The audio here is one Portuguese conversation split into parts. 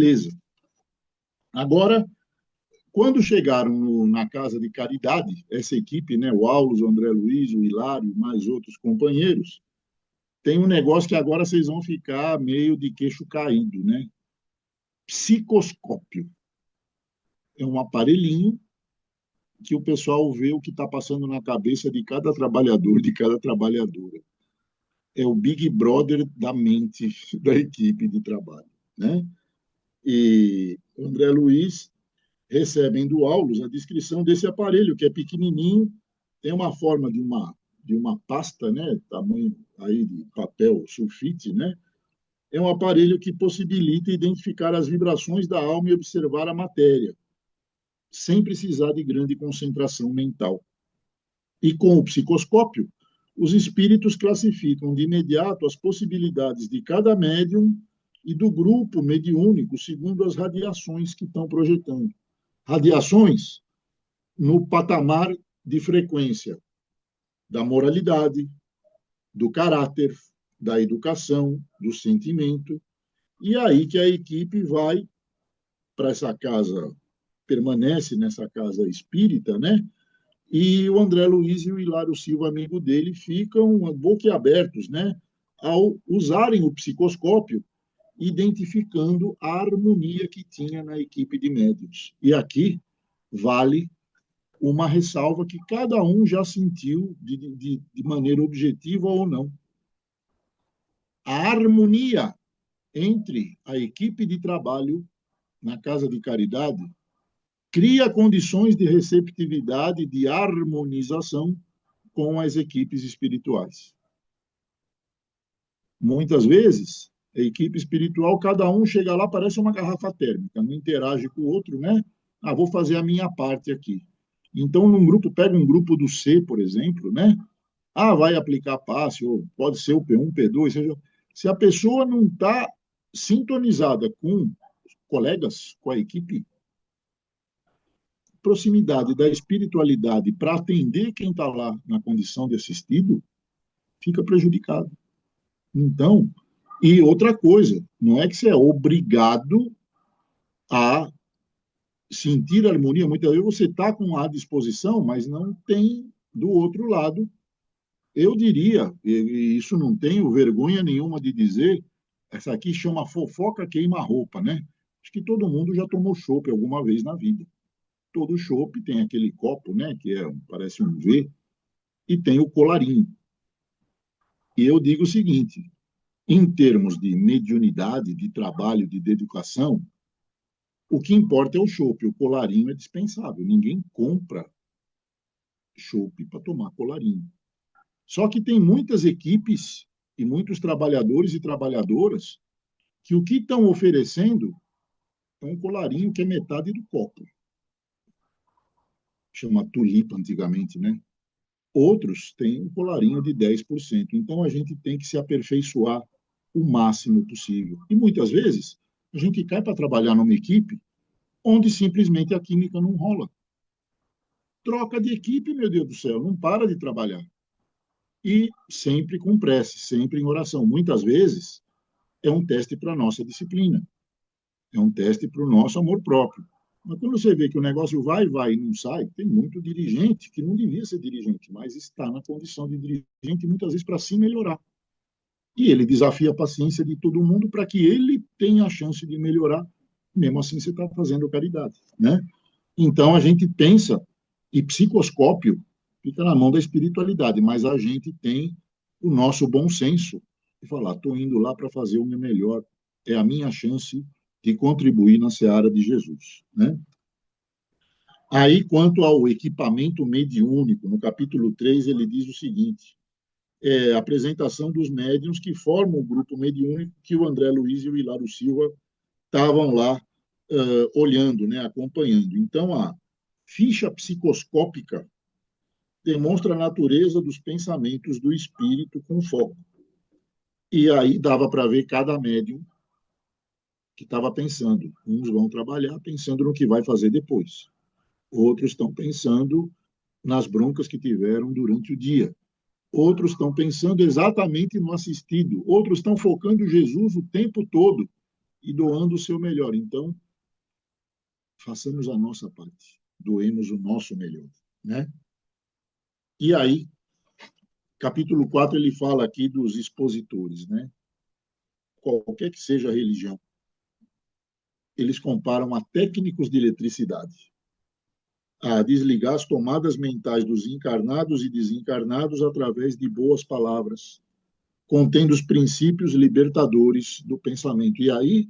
Beleza. Agora, quando chegaram na Casa de Caridade, essa equipe, né, o Aulos, o André Luiz, o Hilário, mais outros companheiros, tem um negócio que agora vocês vão ficar meio de queixo caído, né? Psicoscópio. É um aparelhinho que o pessoal vê o que está passando na cabeça de cada trabalhador, de cada trabalhadora. É o Big Brother da mente da equipe de trabalho, né? E o André Luiz recebem do Aulus a descrição desse aparelho, que é pequenininho, tem uma forma de uma pasta, né, tamanho aí de papel sulfite, né? É um aparelho que possibilita identificar as vibrações da alma e observar a matéria, sem precisar de grande concentração mental. E com o psicoscópio, os espíritos classificam de imediato as possibilidades de cada médium e do grupo mediúnico segundo as radiações que estão projetando. Radiações no patamar de frequência da moralidade, do caráter, da educação, do sentimento. E aí que a equipe vai para essa casa, permanece nessa casa espírita, né? E o André Luiz e o Hilário Silva, amigo dele, ficam boquiabertos, né? Ao usarem o psicoscópio, identificando a harmonia que tinha na equipe de médios. E aqui vale uma ressalva que cada um já sentiu de maneira objetiva ou não. A harmonia entre a equipe de trabalho na Casa de Caridade cria condições de receptividade, de harmonização com as equipes espirituais. Muitas vezes, a equipe espiritual, cada um chega lá, parece uma garrafa térmica, não interage com o outro, né? Ah, vou fazer a minha parte aqui. Então, num grupo, pega um grupo do C, por exemplo, né? Ah, vai aplicar passe, ou pode ser o P1, P2, seja. Se a pessoa não está sintonizada com colegas, com a equipe, proximidade da espiritualidade para atender quem está lá na condição de assistido, fica prejudicado. Então, e outra coisa, não é que você é obrigado a sentir harmonia. Muitas vezes você está com a disposição, mas não tem do outro lado. Eu diria, e isso não tenho vergonha nenhuma de dizer, essa aqui chama fofoca queima-roupa, né? Acho que todo mundo já tomou chopp alguma vez na vida. Todo chopp tem aquele copo, né, que parece um V, e tem o colarinho. E eu digo o seguinte, em termos de mediunidade, de trabalho, de dedicação, o que importa é o chopp, o colarinho é dispensável. Ninguém compra chopp para tomar colarinho. Só que tem muitas equipes e muitos trabalhadores e trabalhadoras que o que estão oferecendo é um colarinho que é metade do copo. Chama tulipa antigamente, né? Outros têm um colarinho de 10%. Então, a gente tem que se aperfeiçoar o máximo possível. E, muitas vezes, a gente cai para trabalhar numa equipe onde simplesmente a química não rola. Troca de equipe, meu Deus do céu, não para de trabalhar. E sempre com prece, sempre em oração. Muitas vezes, é um teste para a nossa disciplina. É um teste para o nosso amor próprio. Mas quando você vê que o negócio vai e não sai, tem muito dirigente que não devia ser dirigente, mas está na condição de dirigente muitas vezes para se melhorar. E ele desafia a paciência de todo mundo para que ele tenha a chance de melhorar. Mesmo assim, você está fazendo caridade, né? Então, a gente pensa, e psicoscópio fica na mão da espiritualidade, mas a gente tem o nosso bom senso de falar, estou indo lá para fazer o meu melhor, é a minha chance de contribuir na seara de Jesus, né? Aí, quanto ao equipamento mediúnico, no capítulo 3, ele diz o seguinte, a apresentação dos médiuns que formam o grupo mediúnico que o André Luiz e o Hilário Silva estavam lá olhando, né, acompanhando. Então, a ficha psicoscópica demonstra a natureza dos pensamentos do espírito com foco. E aí dava para ver cada médium que estava pensando. Uns vão trabalhar pensando no que vai fazer depois. Outros estão pensando nas broncas que tiveram durante o dia. Outros estão pensando exatamente no assistido. Outros estão focando Jesus o tempo todo e doando o seu melhor. Então, façamos a nossa parte, doemos o nosso melhor, né? E aí, capítulo 4 ele fala aqui dos expositores, né? Qualquer que seja a religião, eles comparam a técnicos de eletricidade, a desligar as tomadas mentais dos encarnados e desencarnados através de boas palavras, contendo os princípios libertadores do pensamento. E aí,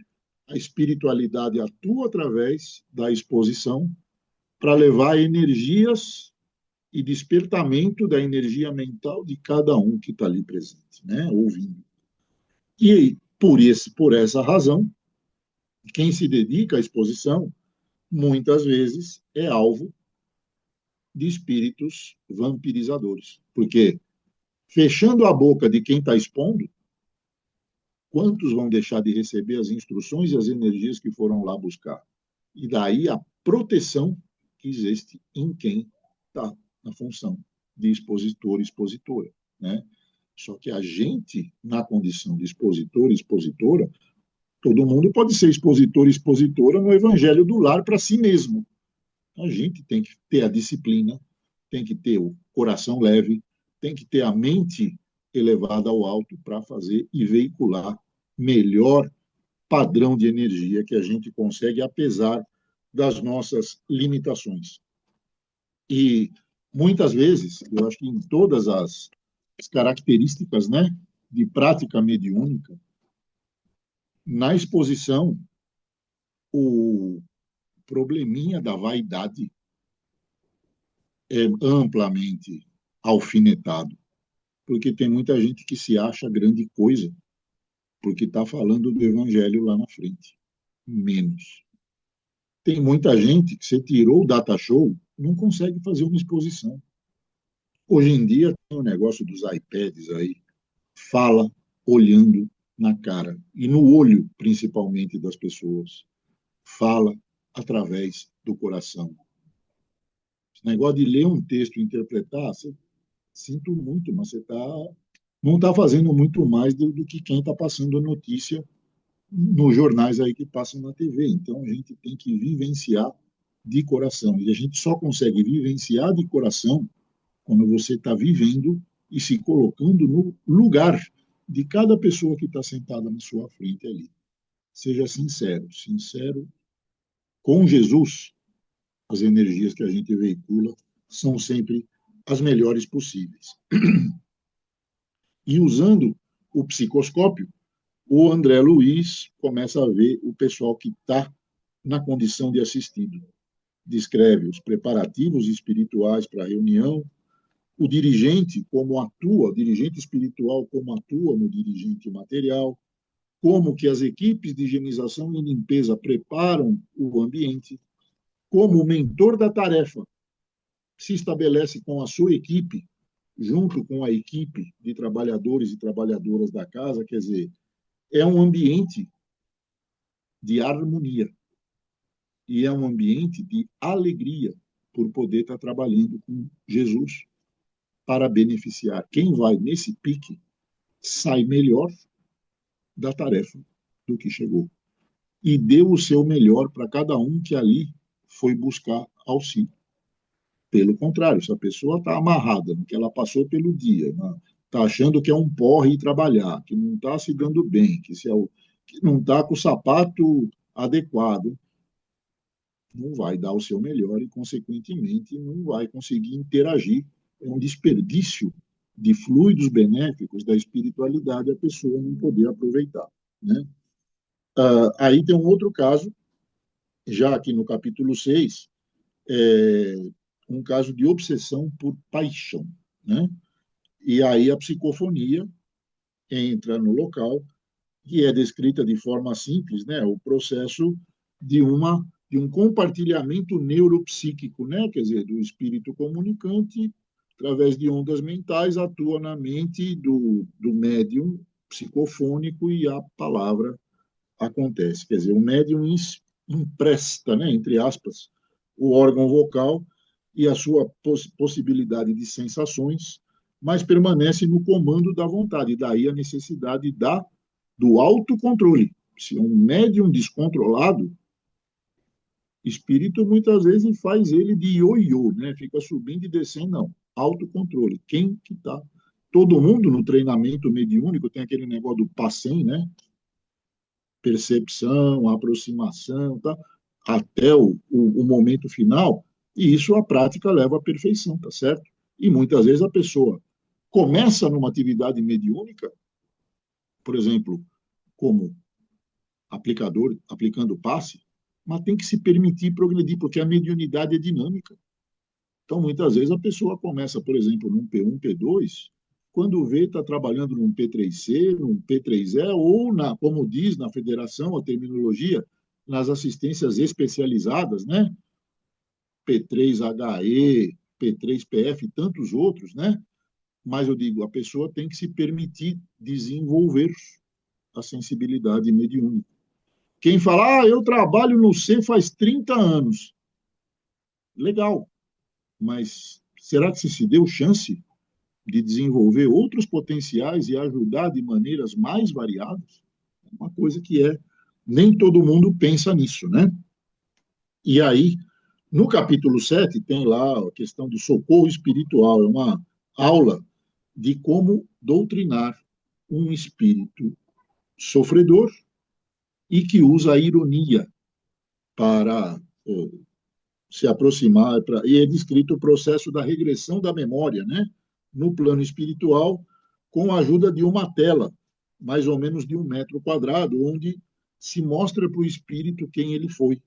a espiritualidade atua através da exposição para levar energias e despertamento da energia mental de cada um que está ali presente, né, ouvindo. E por essa razão, quem se dedica à exposição, muitas vezes é alvo de espíritos vampirizadores. Porque, fechando a boca de quem está expondo, quantos vão deixar de receber as instruções e as energias que foram lá buscar? E daí a proteção que existe em quem está na função de expositor e expositora, né? Só que a gente, na condição de expositor e expositora, todo mundo pode ser expositor e expositora no evangelho do lar para si mesmo. A gente tem que ter a disciplina, tem que ter o coração leve, tem que ter a mente elevada ao alto para fazer e veicular melhor padrão de energia que a gente consegue, apesar das nossas limitações. E muitas vezes, eu acho que em todas as características, né, de prática mediúnica, na exposição, o probleminha da vaidade é amplamente alfinetado, porque tem muita gente que se acha grande coisa, porque está falando do evangelho lá na frente. Menos. Tem muita gente que você tirou o data show, não consegue fazer uma exposição. Hoje em dia tem o negócio dos iPads aí, fala olhando na cara, e no olho, principalmente, das pessoas. Fala através do coração. Esse negócio de ler um texto e interpretar, você, sinto muito, mas você não está fazendo muito mais do que quem está passando a notícia nos jornais aí que passam na TV. Então, a gente tem que vivenciar de coração. E a gente só consegue vivenciar de coração quando você está vivendo e se colocando no lugar de cada pessoa que está sentada na sua frente ali. Seja sincero, sincero com Jesus. As energias que a gente veicula são sempre as melhores possíveis. E usando o psicoscópio, o André Luiz começa a ver o pessoal que está na condição de assistido. Descreve os preparativos espirituais para a reunião, o dirigente como atua, o dirigente espiritual como atua no dirigente material, como que as equipes de higienização e limpeza preparam o ambiente, como o mentor da tarefa se estabelece com a sua equipe, junto com a equipe de trabalhadores e trabalhadoras da casa, quer dizer, é um ambiente de harmonia e é um ambiente de alegria por poder estar trabalhando com Jesus para beneficiar. Quem vai nesse pique sai melhor da tarefa do que chegou. E deu o seu melhor para cada um que ali foi buscar auxílio. Pelo contrário, se a pessoa está amarrada no que ela passou pelo dia, está achando que é um porre ir trabalhar, que não está se dando bem, que não está com o sapato adequado, não vai dar o seu melhor e, consequentemente, não vai conseguir interagir. É um desperdício de fluidos benéficos da espiritualidade a pessoa não poder aproveitar, né? Aí tem um outro caso, já aqui no capítulo 6, um caso de obsessão por paixão, né? E aí a psicofonia entra no local e é descrita de forma simples, né? O processo de um compartilhamento neuropsíquico, né? Quer dizer, do espírito comunicante, através de ondas mentais, atua na mente do médium psicofônico e a palavra acontece. Quer dizer, o médium empresta, né, entre aspas, o órgão vocal e a sua possibilidade de sensações, mas permanece no comando da vontade. Daí a necessidade do autocontrole. Se é um médium descontrolado, espírito muitas vezes faz ele de ioiô, né? Fica subindo e descendo, não. Autocontrole. Quem que tá? Todo mundo no treinamento mediúnico tem aquele negócio do PACEM, né? Percepção, aproximação, tá? Até o momento final, e isso a prática leva à perfeição, tá certo? E muitas vezes a pessoa começa numa atividade mediúnica, por exemplo, como aplicador, aplicando passe, mas tem que se permitir progredir, porque a mediunidade é dinâmica. Então, muitas vezes a pessoa começa, por exemplo, num P1, P2, quando vê, está trabalhando num P3C, num P3E, ou, como diz na federação, a terminologia, nas assistências especializadas, né? P3HE, P3PF e tantos outros, né? Mas eu digo, a pessoa tem que se permitir desenvolver a sensibilidade mediúnica. Quem fala, eu trabalho no C faz 30 anos. Legal, mas será que você se deu chance de desenvolver outros potenciais e ajudar de maneiras mais variadas? É uma coisa que nem todo mundo pensa nisso, né? E aí, no capítulo 7 tem lá a questão do socorro espiritual, é uma aula de como doutrinar um espírito sofredor e que usa a ironia para se aproximar, e é descrito o processo da regressão da memória, né? No plano espiritual, com a ajuda de uma tela, mais ou menos de 1 metro quadrado, onde se mostra para o espírito quem ele foi.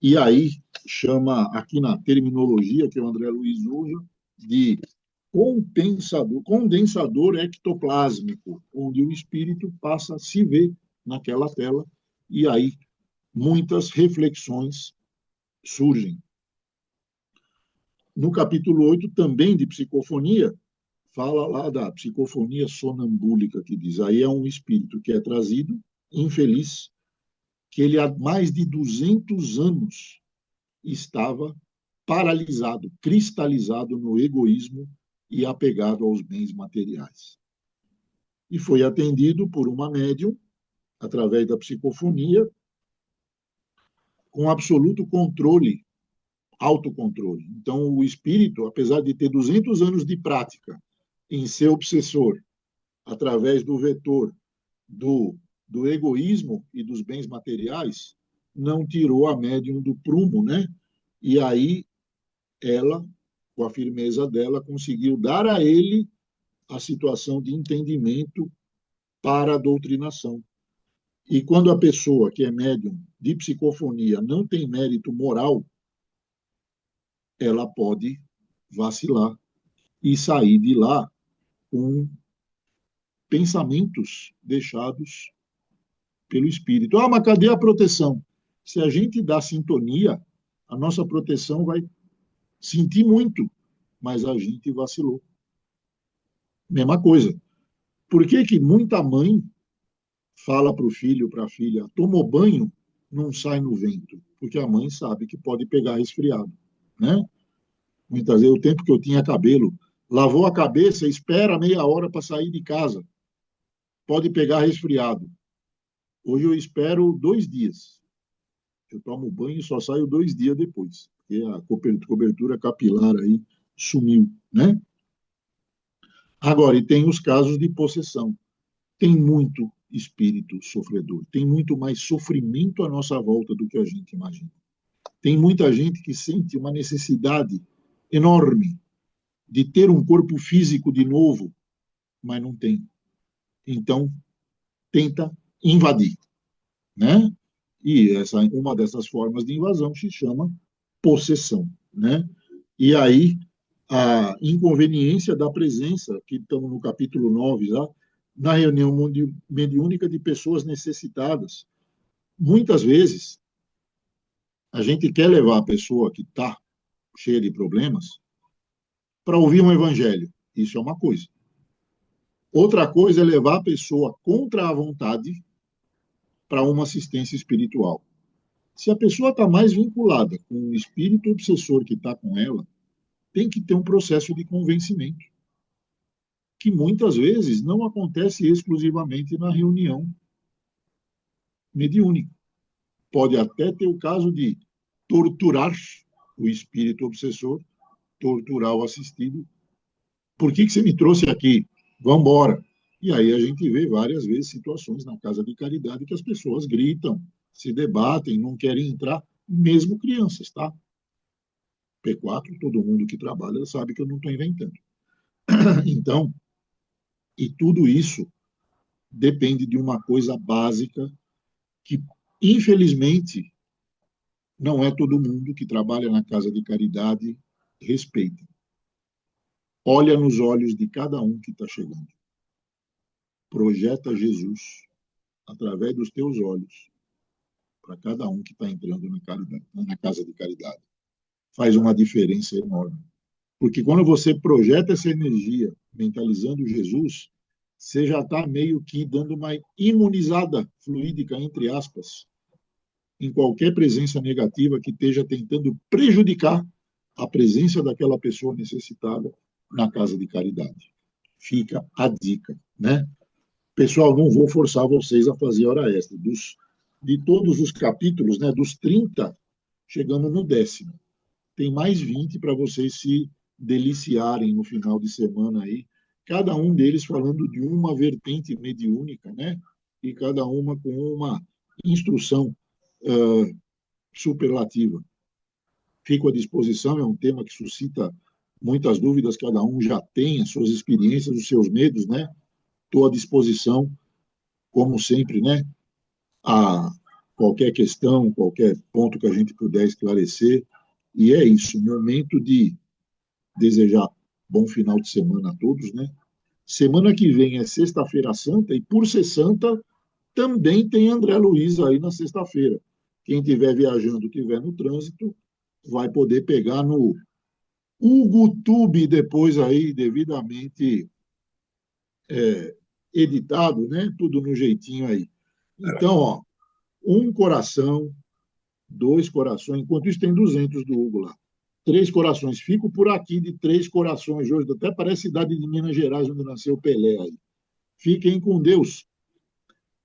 E aí chama, aqui na terminologia que o André Luiz usa, de condensador ectoplásmico, onde o espírito passa a se ver naquela tela, e aí muitas reflexões surgem. No capítulo 8, também de psicofonia, fala lá da psicofonia sonambúlica, que diz, aí é um espírito que é trazido, infeliz, que ele há mais de 200 anos estava paralisado, cristalizado no egoísmo e apegado aos bens materiais. E foi atendido por uma médium, através da psicofonia, com absoluto controle, autocontrole. Então, o espírito, apesar de ter 200 anos de prática em ser obsessor, através do vetor do egoísmo e dos bens materiais, não tirou a médium do prumo, né? E aí ela, com a firmeza dela, conseguiu dar a ele a situação de entendimento para a doutrinação. E quando a pessoa que é médium de psicofonia não tem mérito moral, ela pode vacilar e sair de lá com pensamentos deixados pelo espírito. Ah, mas cadê a proteção? Se a gente dá sintonia, a nossa proteção vai sentir muito, mas a gente vacilou. Mesma coisa. Por que que muita mãe fala para o filho, para a filha, tomou banho, não sai no vento? Porque a mãe sabe que pode pegar resfriado, né? Muitas vezes, o tempo que eu tinha cabelo, lavou a cabeça, espera meia hora para sair de casa. Pode pegar resfriado. Hoje eu espero 2 dias. Eu tomo banho e só saio 2 dias depois, porque a cobertura capilar aí sumiu, né? Agora, e tem os casos de possessão. Tem muito espírito sofredor, tem muito mais sofrimento à nossa volta do que a gente imagina. Tem muita gente que sente uma necessidade enorme de ter um corpo físico de novo, mas não tem. Então, tenta invadir, né? E uma dessas formas de invasão se chama possessão, né? E aí a inconveniência da presença, que estamos no capítulo 9 já, na reunião mediúnica de pessoas necessitadas. Muitas vezes, a gente quer levar a pessoa que está cheia de problemas para ouvir um evangelho. Isso é uma coisa. Outra coisa é levar a pessoa contra a vontade para uma assistência espiritual. Se a pessoa está mais vinculada com o espírito obsessor que está com ela, tem que ter um processo de convencimento, que muitas vezes não acontece exclusivamente na reunião mediúnico. Pode até ter o caso de torturar o espírito obsessor, torturar o assistido. Por que você me trouxe aqui? Vamos embora. E aí a gente vê várias vezes situações na casa de caridade que as pessoas gritam, se debatem, não querem entrar, mesmo crianças, tá? P4, todo mundo que trabalha sabe que eu não estou inventando. Então, e tudo isso depende de uma coisa básica que, infelizmente, não é todo mundo que trabalha na casa de caridade respeita. Olha nos olhos de cada um que está chegando. Projeta Jesus através dos teus olhos para cada um que está entrando na casa de caridade. Faz uma diferença enorme. Porque quando você projeta essa energia, mentalizando Jesus, você já está meio que dando uma imunizada fluídica, entre aspas, em qualquer presença negativa que esteja tentando prejudicar a presença daquela pessoa necessitada na casa de caridade. Fica a dica, né? Pessoal, não vou forçar vocês a fazer hora extra. De todos os capítulos, né, dos 30, chegamos no 10º. Tem mais 20 para vocês se deliciarem no final de semana aí, cada um deles falando de uma vertente mediúnica, né? E cada uma com uma instrução superlativa. Fico à disposição, é um tema que suscita muitas dúvidas, cada um já tem as suas experiências, os seus medos, né? Estou à disposição, como sempre, né? A qualquer questão, qualquer ponto que a gente puder esclarecer. E é isso, momento de desejar bom final de semana a todos, né? Semana que vem é Sexta-feira Santa, e por ser santa, também tem André Luiz aí na sexta-feira. Quem estiver viajando, estiver no trânsito, vai poder pegar no HugoTube depois aí, devidamente editado, né? Tudo no jeitinho aí. Então, ó, um coração, dois corações, enquanto isso tem 200 do Hugo lá. 3 corações. Fico por aqui de 3 corações hoje. Até parece cidade de Minas Gerais, onde nasceu o Pelé aí. Fiquem com Deus.